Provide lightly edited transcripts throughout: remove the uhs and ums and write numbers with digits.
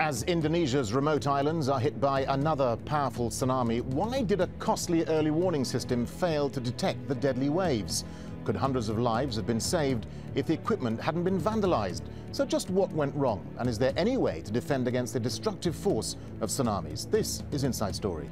As Indonesia's remote islands are hit by another powerful tsunami, why did a costly early warning system fail to detect the deadly waves? Could hundreds of lives have been saved if the equipment hadn't been vandalized? So just what went wrong? And is there any way to defend against the destructive force of tsunamis? This is Inside Story.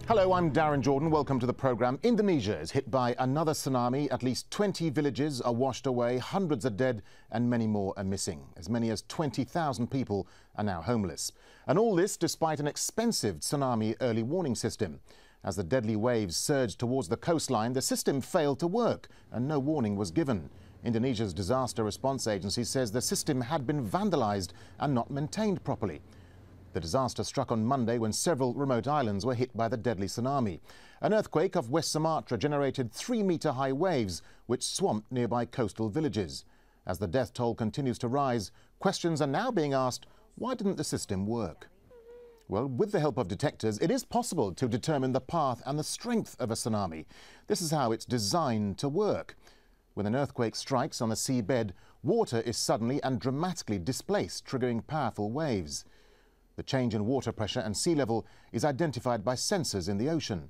Hello, I'm Darren Jordan. Welcome to the programme. Indonesia is hit by another tsunami. At least 20 villages are washed away, hundreds are dead and many more are missing. As many as 20,000 people are now homeless. And all this despite an expensive tsunami early warning system. As the deadly waves surged towards the coastline, the system failed to work and no warning was given. Indonesia's disaster response agency says the system had been vandalised and not maintained properly. The disaster struck on Monday when several remote islands were hit by the deadly tsunami. An earthquake off West Sumatra generated 3-metre-high waves which swamped nearby coastal villages. As the death toll continues to rise, questions are now being asked, why didn't the system work? Well, with the help of detectors, it is possible to determine the path and the strength of a tsunami. This is how it's designed to work. When an earthquake strikes on the seabed, water is suddenly and dramatically displaced, triggering powerful waves. The change in water pressure and sea level is identified by sensors in the ocean.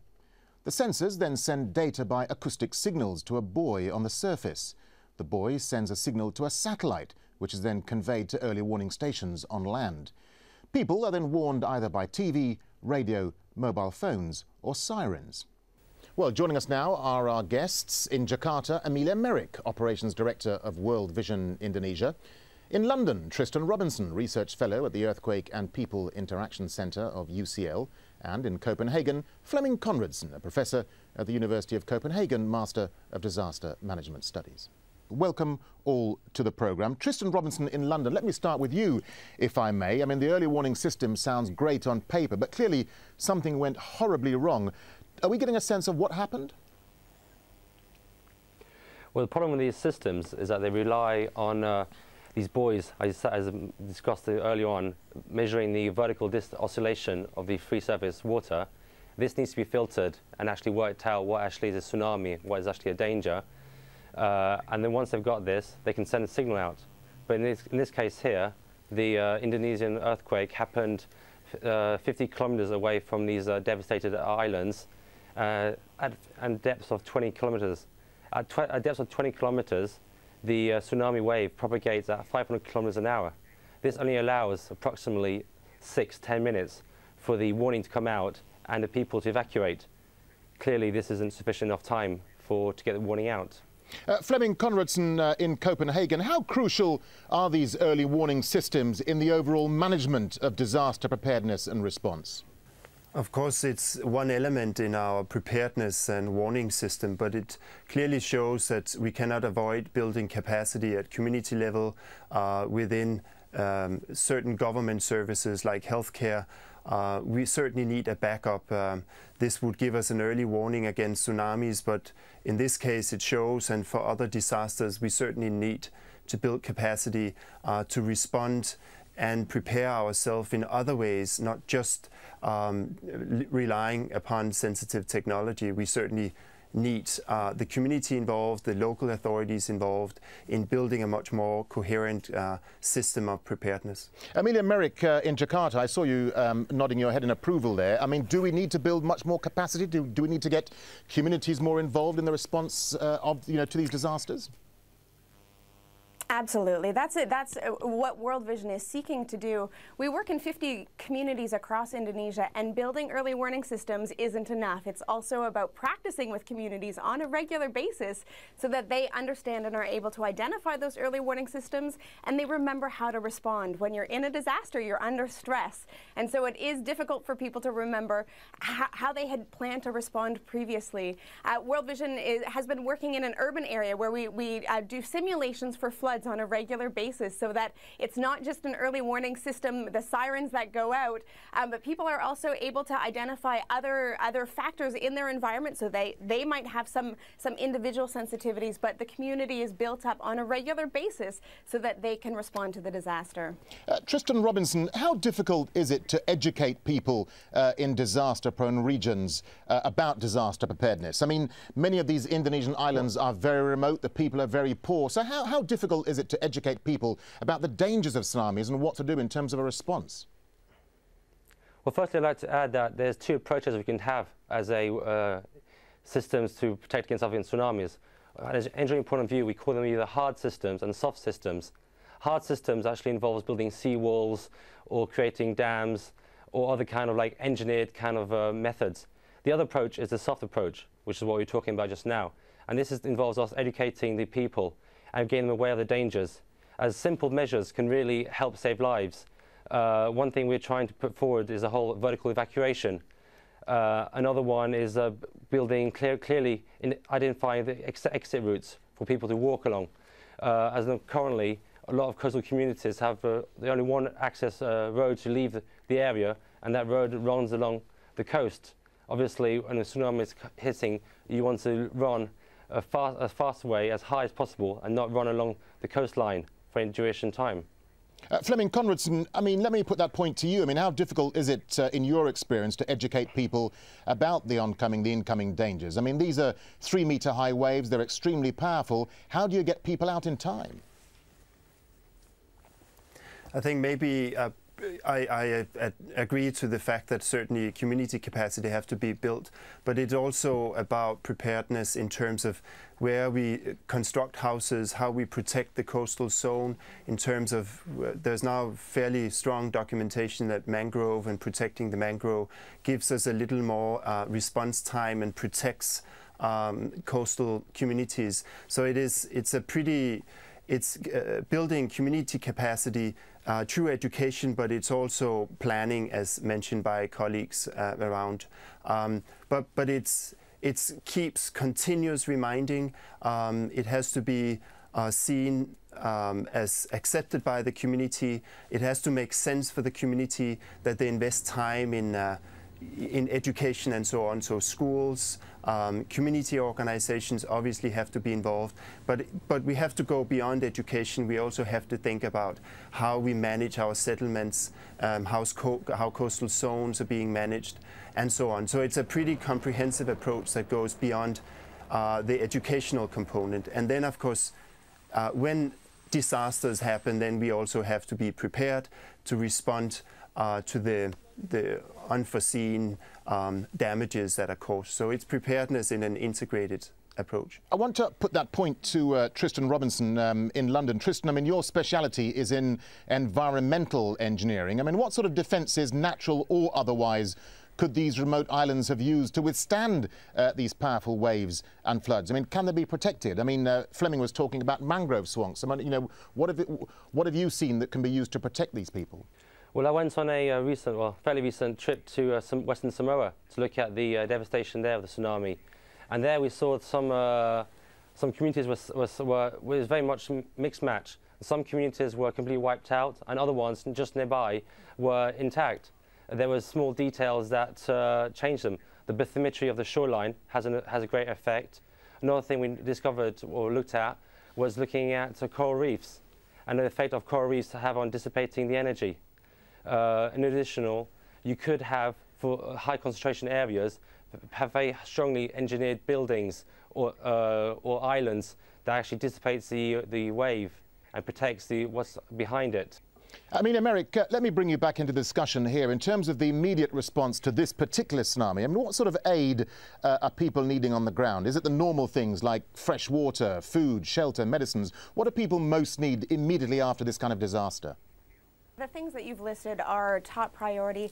The sensors then send data by acoustic signals to a buoy on the surface. The buoy sends a signal to a satellite, which is then conveyed to early warning stations on land. People are then warned either by TV, radio, mobile phones or sirens. Well, joining us now are our guests. In Jakarta, Amelia Merrick, Operations Director of World Vision Indonesia. In London, Tristan Robinson, Research Fellow at the Earthquake and People Interaction Centre of UCL. And in Copenhagen, Flemming Conradsen, a Professor at the University of Copenhagen, Master of Disaster Management Studies. Welcome all to the programme. Tristan Robinson in London, let me start with you, if I may. I mean, the early warning system sounds great on paper, but clearly something went horribly wrong. Are we getting a sense of what happened? Well, the problem with these systems is that they rely on these buoys, as discussed earlier on, measuring the vertical oscillation of the free surface water. This needs to be filtered and actually worked out what actually is a tsunami, what is actually a danger. And then once they've got this, they can send a signal out. But in this case here, the Indonesian earthquake happened 50 kilometers away from these devastated islands and depths of 20 kilometers. At depths of 20 kilometers, the tsunami wave propagates at 500 kilometers an hour. This only allows approximately 6–10 minutes for the warning to come out and the people to evacuate. Clearly, this isn't sufficient enough time to get the warning out. Flemming Conradsen in Copenhagen, how crucial are these early warning systems in the overall management of disaster preparedness and response? Of course, it's one element in our preparedness and warning system, but it clearly shows that we cannot avoid building capacity at community level within certain government services like healthcare. We certainly need a backup. This would give us an early warning against tsunamis, but in this case it shows, and for other disasters, we certainly need to build capacity to respond and prepare ourselves in other ways, not just relying upon sensitive technology. We certainly need the community involved, the local authorities involved in building a much more coherent system of preparedness. Amelia Merrick in Jakarta, I saw you nodding your head in approval there. I mean, do we need to build much more capacity? Do we need to get communities more involved in the response to these disasters? Absolutely. That's it. That's what World Vision is seeking to do. We work in 50 communities across Indonesia, and building early warning systems isn't enough. It's also about practicing with communities on a regular basis so that they understand and are able to identify those early warning systems, and they remember how to respond. When you're in a disaster, you're under stress. And so it is difficult for people to remember how they had planned to respond previously. World Vision has been working in an urban area where we do simulations for flood floods on a regular basis, so that it's not just an early warning system, the sirens that go out, but people are also able to identify other factors in their environment. So they might have some individual sensitivities, but the community is built up on a regular basis so that they can respond to the disaster. Tristan Robinson, how difficult is it to educate people in disaster-prone regions about disaster preparedness? I mean, many of these Indonesian islands are very remote, the people are very poor. So how difficult is it to educate people about the dangers of tsunamis and what to do in terms of a response? Well, firstly, I'd like to add that there's two approaches we can have as systems to protect against tsunamis. As an engineering point of view, we call them either hard systems and soft systems. Hard systems actually involves building seawalls or creating dams or other kind of like engineered kind of methods. The other approach is the soft approach, which is what we were talking about just now. And this involves us educating the people and getting them aware of the dangers, as simple measures can really help save lives. One thing we're trying to put forward is a whole vertical evacuation. Another one is building clearly identifying the exit routes for people to walk along. As currently, a lot of coastal communities have the only one access road to leave the area, and that road runs along the coast. Obviously, when a tsunami is hitting, you want to run as fast way, as high as possible, and not run along the coastline for any duration time. Flemming Conradson, I mean, let me put that point to you. I mean, how difficult is it, in your experience, to educate people about the incoming dangers? I mean, these are 3-meter high waves, they're extremely powerful. How do you get people out in time? I think maybe I agree to the fact that certainly community capacity have to be built, but it's also about preparedness in terms of where we construct houses, how we protect the coastal zone, in terms of there's now fairly strong documentation that mangrove and protecting the mangrove gives us a little more response time and protects coastal communities. So it's building community capacity through education, but it's also planning, as mentioned by colleagues around. But it keeps continuous reminding. It has to be seen as accepted by the community. It has to make sense for the community that they invest time in education and so on. So schools, community organizations obviously have to be involved, but we have to go beyond education. We also have to think about how we manage our settlements, how coastal zones are being managed, and so on. So it's a pretty comprehensive approach that goes beyond the educational component. And then, of course, when disasters happen, then we also have to be prepared to respond to the unforeseen damages that are caused. So it's preparedness in an integrated approach. I want to put that point to Tristan Robinson in London. Tristan, I mean, your speciality is in environmental engineering. I mean, what sort of defences, natural or otherwise, could these remote islands have used to withstand these powerful waves and floods? I mean, can they be protected? I mean, Flemming was talking about mangrove swamps. I mean, you know, what have you seen that can be used to protect these people? Well, I went on a fairly recent trip to Western Samoa to look at the devastation there of the tsunami, and there we saw some communities was very much mixed match. Some communities were completely wiped out, and other ones just nearby were intact. There were small details that changed them. The bathymetry of the shoreline has a great effect. Another thing we discovered or looked at was looking at coral reefs and the effect of coral reefs have on dissipating the energy. In addition, you could have, for high concentration areas, have very strongly engineered buildings or islands that actually dissipates the wave and protects what's behind it. I mean, Emeric, let me bring you back into the discussion here. In terms of the immediate response to this particular tsunami, I mean, what sort of aid are people needing on the ground? Is it the normal things like fresh water, food, shelter, medicines? What do people most need immediately after this kind of disaster? The things that you've listed are top priority.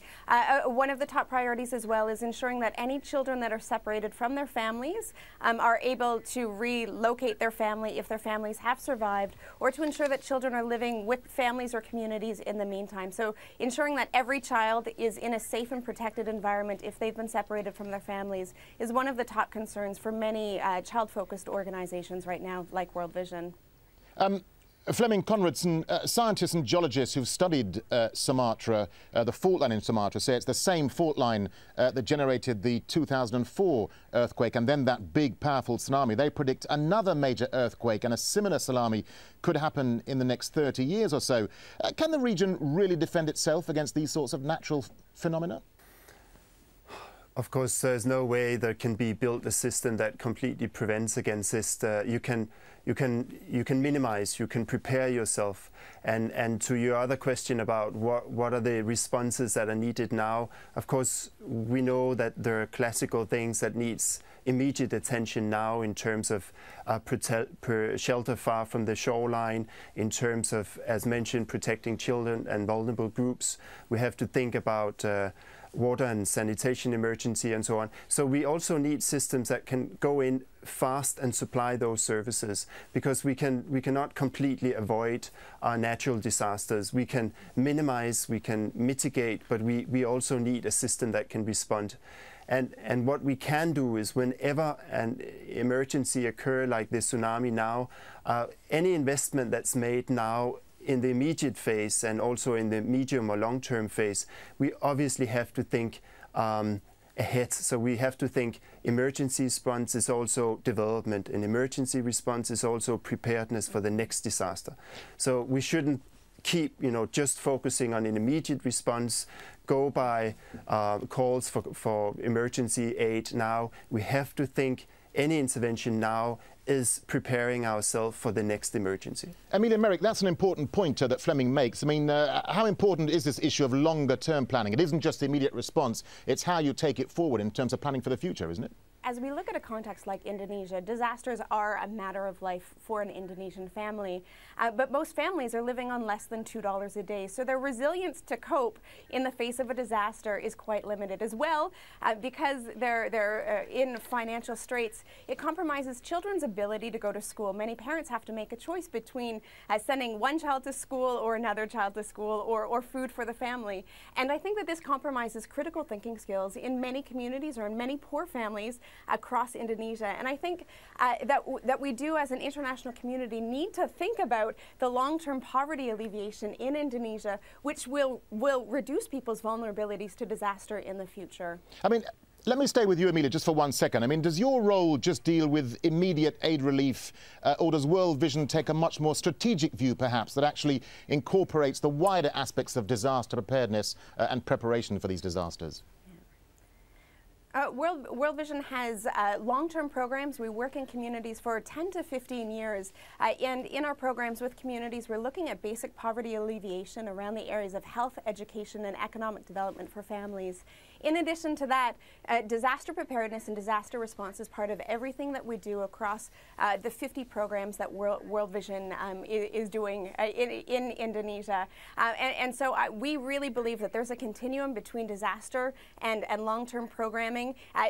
One of the top priorities as well is ensuring that any children that are separated from their families are able to relocate their family if their families have survived, or to ensure that children are living with families or communities in the meantime. So ensuring that every child is in a safe and protected environment if they've been separated from their families is one of the top concerns for many child-focused organizations right now, like World Vision. Flemming Conradson, scientists and geologists who've studied Sumatra, the fault line in Sumatra, say it's the same fault line that generated the 2004 earthquake and then that big, powerful tsunami. They predict another major earthquake and a similar tsunami could happen in the next 30 years or so. Can the region really defend itself against these sorts of natural phenomena? Of course, there's no way there can be built a system that completely prevents against this. You can minimize, you can prepare yourself. And to your other question about what are the responses that are needed now, of course, we know that there are classical things that needs immediate attention now in terms of shelter far from the shoreline, in terms of, as mentioned, protecting children and vulnerable groups. We have to think about water and sanitation emergency and so on. So we also need systems that can go in fast and supply those services, because we cannot completely avoid natural disasters. We can minimize, we can mitigate, but we also need a system that can respond. And what we can do is, whenever an emergency occurs like the tsunami now, any investment that's made now in the immediate phase and also in the medium or long-term phase, we obviously have to think ahead. So we have to think emergency response is also development, and emergency response is also preparedness for the next disaster. So we shouldn't keep, just focusing on an immediate response, go by calls for emergency aid now. We have to think any intervention now is preparing ourselves for the next emergency. Amelia Merrick, that's an important point that Flemming makes. I mean, how important is this issue of longer-term planning? It isn't just the immediate response, it's how you take it forward in terms of planning for the future, isn't it? As we look at a context like Indonesia, disasters are a matter of life for an Indonesian family. But most families are living on less than $2 a day, so their resilience to cope in the face of a disaster is quite limited as well. Because they're in financial straits, it compromises children's ability to go to school. Many parents have to make a choice between sending one child to school or another child to school, or food for the family. And I think that this compromises critical thinking skills in many communities or in many poor families across Indonesia. And I think that we do, as an international community, need to think about the long-term poverty alleviation in Indonesia, which will reduce people's vulnerabilities to disaster in the future. I mean, let me stay with you, Amelia, just for 1 second. I mean, does your role just deal with immediate aid relief, or does World Vision take a much more strategic view, perhaps, that actually incorporates the wider aspects of disaster preparedness and preparation for these disasters? World Vision has long-term programs. We work in communities for 10 to 15 years. And in our programs with communities, we're looking at basic poverty alleviation around the areas of health, education, and economic development for families. In addition to that, disaster preparedness and disaster response is part of everything that we do across the 50 programs that World Vision is doing in Indonesia. And so we really believe that there's a continuum between disaster and long-term programming.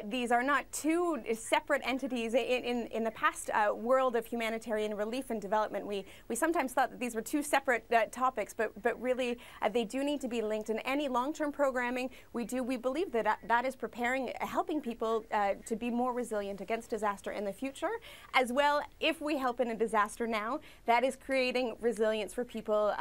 These are not two separate entities. In the past world of humanitarian relief and development, we sometimes thought that these were two separate topics, but really they do need to be linked. And any long-term programming we believe that is helping people to be more resilient against disaster in the future. As well, if we help in a disaster now, that is creating resilience for people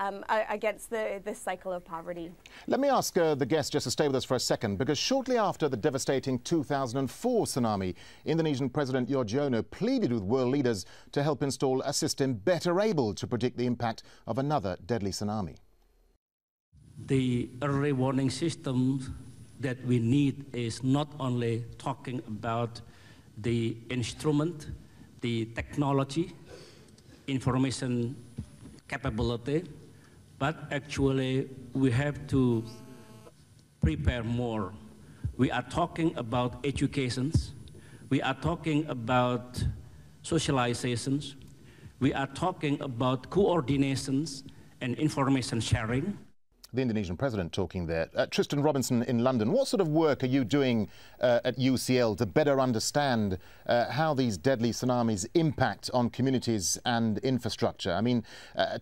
against the cycle of poverty. Let me ask the guest just to stay with us for a second, because shortly after the devastating 2004 tsunami, Indonesian President Yudhoyono pleaded with world leaders to help install a system better able to predict the impact of another deadly tsunami. The early warning system that we need is not only talking about the instrument, the technology, information capability, but actually we have to prepare more. We are talking about educations, we are talking about socializations, we are talking about coordinations and information sharing. The Indonesian president talking there. Tristan Robinson in London, what sort of work are you doing at UCL to better understand how these deadly tsunamis impact on communities and infrastructure? I mean,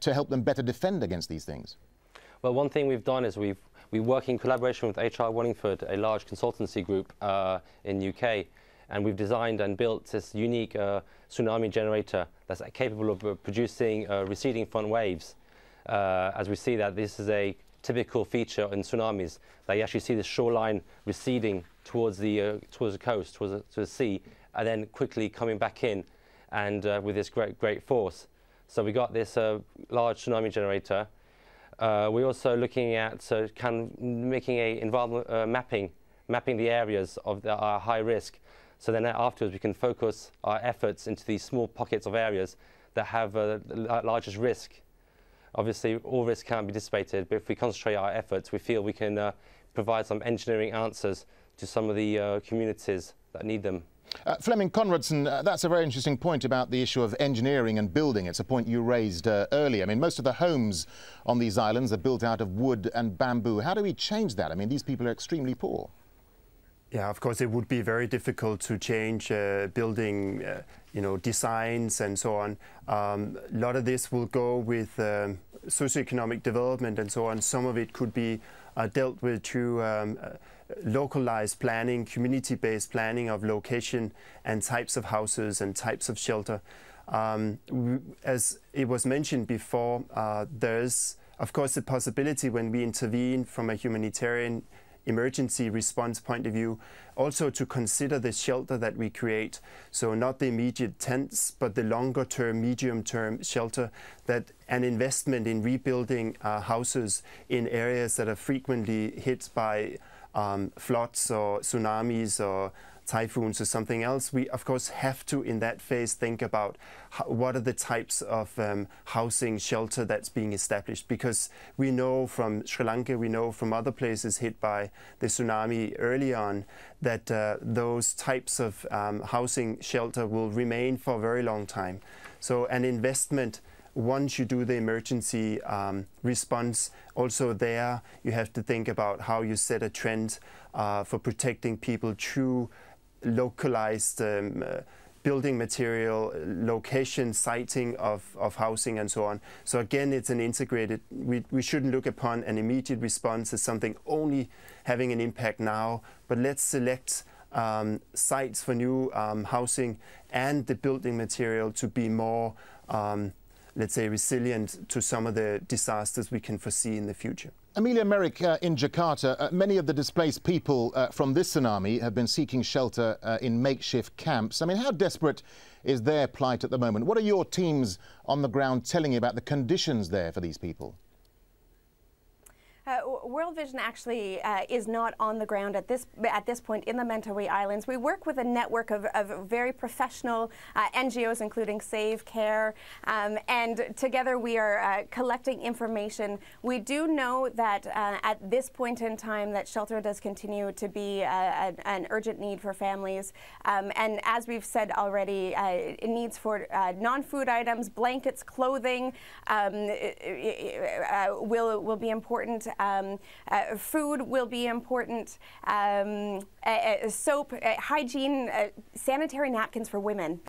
to help them better defend against these things? Well, one thing we've done is we work in collaboration with HR Wallingford, a large consultancy group in UK. And we've designed and built this unique tsunami generator that's capable of producing receding front waves. As we see that this is a typical feature in tsunamis, that you actually see the shoreline receding towards the coast, towards the sea, and then quickly coming back in, and with this great force. So we got this large tsunami generator. We're also looking at kind of making a environment mapping the areas of our high risk. So then afterwards we can focus our efforts into these small pockets of areas that have the largest risk. Obviously, all risk can't be dissipated, but if we concentrate our efforts, we feel we can provide some engineering answers to some of the communities that need them. Flemming Conradson, that's a very interesting point about the issue of engineering and building. It's a point you raised earlier. I mean, most of the homes on these islands are built out of wood and bamboo. How do we change that? I mean, these people are extremely poor. Yeah, of course, it would be very difficult to change building, designs and so on. A lot of this will go with socioeconomic development and so on. Some of it could be dealt with through localized planning, community-based planning of location and types of houses and types of shelter. As it was mentioned before, there's, of course, the possibility when we intervene from a humanitarian emergency response point of view, also to consider the shelter that we create. So not the immediate tents, but the longer term, medium term shelter, that an investment in rebuilding houses in areas that are frequently hit by floods or tsunamis or typhoons or something else, we of course have to in that phase think about what are the types of housing shelter that's being established, because we know from Sri Lanka, we know from other places hit by the tsunami early on that those types of housing shelter will remain for a very long time. So an investment, once you do the emergency response, also there you have to think about how you set a trend for protecting people through localized building material, location, siting of housing and so on. So again, it's an integrated, we shouldn't look upon an immediate response as something only having an impact now, but let's select sites for new housing and the building material to be more, let's say, resilient to some of the disasters we can foresee in the future. Amelia Merrick, in Jakarta, many of the displaced people from this tsunami have been seeking shelter in makeshift camps. I mean, how desperate is their plight at the moment? What are your teams on the ground telling you about the conditions there for these people? World Vision actually is not on the ground at this point in the Mentawai Islands. We work with a network of very professional NGOs, including Save Care, and together we are collecting information. We do know that at this point in time that shelter does continue to be an urgent need for families, and as we've said already, needs for non-food items, blankets, clothing will be important. Food will be important, soap, hygiene, sanitary napkins for women.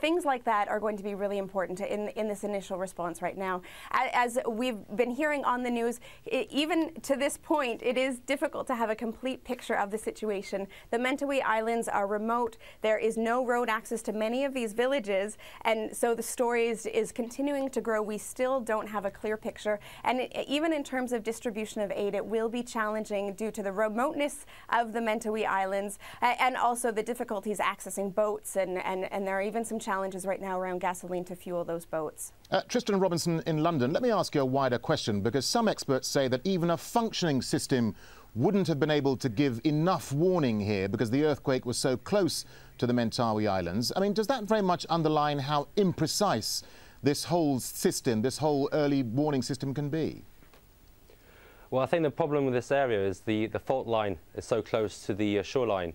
Things like that are going to be really important in this initial response right now. As we've been hearing on the news, even to this point, it is difficult to have a complete picture of the situation. The Mentawai Islands are remote. There is no road access to many of these villages, and so the story is continuing to grow. We still don't have a clear picture, and even in terms of distribution of aid, it will be challenging due to the remoteness of the Mentawai Islands and also the difficulties accessing boats, and there are even some challenges right now around gasoline to fuel those boats. Tristan Robinson in London, let me ask you a wider question, because some experts say that even a functioning system wouldn't have been able to give enough warning here because the earthquake was so close to the Mentawai Islands. I mean, does that very much underline how imprecise this whole system, this whole early warning system can be? Well, I think the problem with this area is the fault line is so close to the shoreline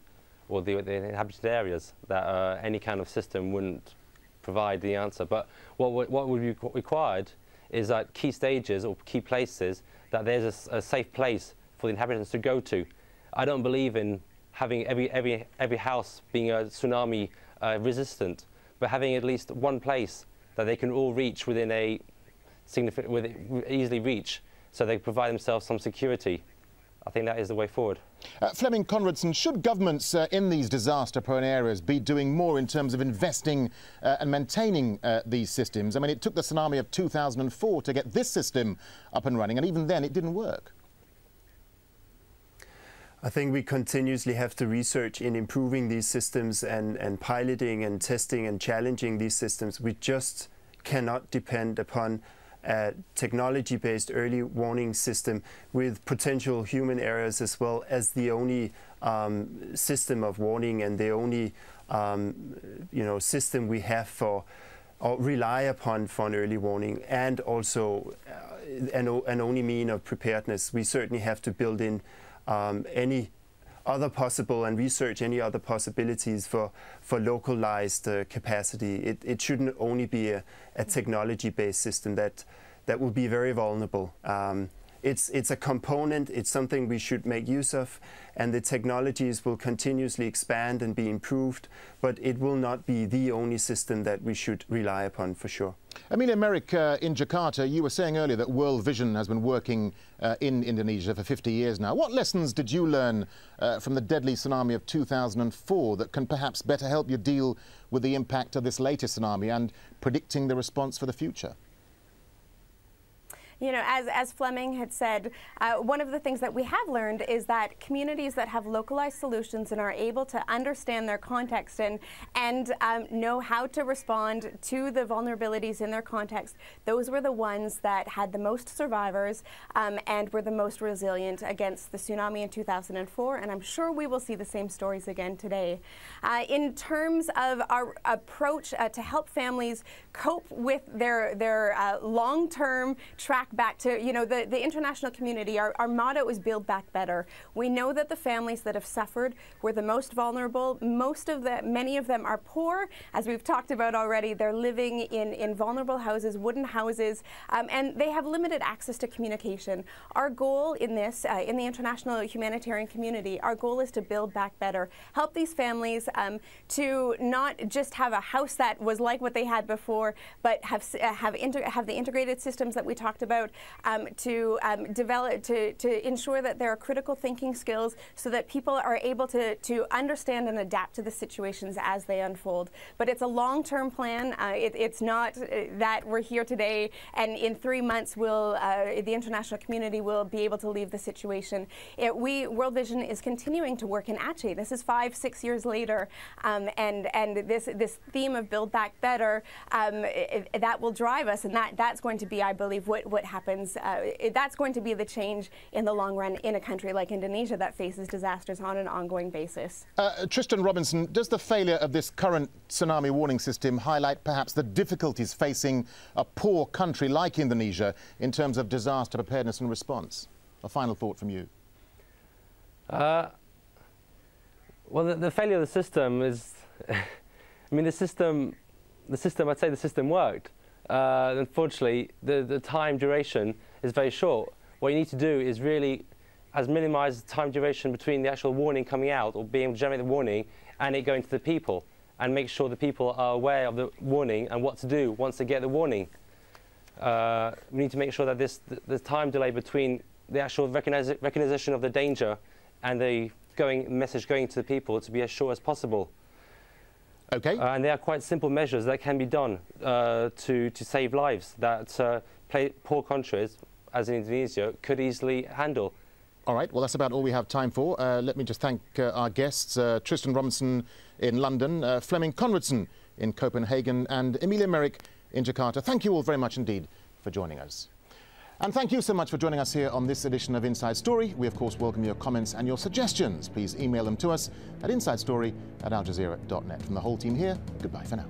or the inhabited areas that any kind of system wouldn't provide the answer. But what would be required is that key stages or key places that there's a safe place for the inhabitants to go to. I don't believe in having every house being tsunami resistant, but having at least one place that they can all reach within a easily reach, so they provide themselves some security. I think that is the way forward. Fleming Conradson, should governments in these disaster-prone areas be doing more in terms of investing and maintaining these systems? I mean, it took the tsunami of 2004 to get this system up and running, and even then it didn't work. I think we continuously have to research in improving these systems and piloting and testing and challenging these systems. We just cannot depend upon a technology-based early warning system with potential human errors as well as the only system of warning and the only system we have for or rely upon for an early warning, and also an only mean of preparedness. We certainly have to build in any other possible and research any other possibilities for localized capacity. It shouldn't only be a technology-based system that will be very vulnerable. It's a component, it's something we should make use of, and the technologies will continuously expand and be improved, but it will not be the only system that we should rely upon for sure. Amelia Merrick, in Jakarta, you were saying earlier that World Vision has been working in Indonesia for 50 years now. What lessons did you learn from the deadly tsunami of 2004 that can perhaps better help you deal with the impact of this latest tsunami and predicting the response for the future? You know, as Fleming had said, one of the things that we have learned is that communities that have localized solutions and are able to understand their context and know how to respond to the vulnerabilities in their context, those were the ones that had the most survivors and were the most resilient against the tsunami in 2004. And I'm sure we will see the same stories again today. In terms of our approach to help families cope with their long-term track back to, you know, the international community, our motto is build back better. We know that the families that have suffered were the most vulnerable. Many of them are poor, as we've talked about already. They're living in vulnerable houses, wooden houses, and they have limited access to communication. Our goal in this, in the international humanitarian community, our goal is to build back better. Help these families to not just have a house that was like what they had before, but have the integrated systems that we talked about, to develop, to ensure that there are critical thinking skills so that people are able to understand and adapt to the situations as they unfold. But it's a long-term plan. It's not that we're here today and in 3 months the international community will be able to leave the situation. World Vision is continuing to work in Aceh. This is 5-6 years later, and this theme of build back better, that will drive us, and that's going to be, I believe, what happens. That's going to be the change in the long run in a country like Indonesia that faces disasters on an ongoing basis. Tristan Robinson, does the failure of this current tsunami warning system highlight perhaps the difficulties facing a poor country like Indonesia in terms of disaster preparedness and response? A final thought from you. Well, the failure of the system is, I mean, I'd say the system worked. Unfortunately, the time duration is very short. What you need to do is really minimize the time duration between the actual warning coming out or being able to generate the warning and it going to the people, and make sure the people are aware of the warning and what to do once they get the warning. We need to make sure that the time delay between the actual recognition of the danger and the message going to the people to be as short as possible. Okay. And they are quite simple measures that can be done to save lives that poor countries, as in Indonesia, could easily handle. All right, well, that's about all we have time for. Let me just thank our guests, Tristan Robinson in London, Fleming Conradson in Copenhagen, and Amelia Merrick in Jakarta. Thank you all very much indeed for joining us. And thank you so much for joining us here on this edition of Inside Story. We, of course, welcome your comments and your suggestions. Please email them to us at insidestory@aljazeera.net. From the whole team here, goodbye for now.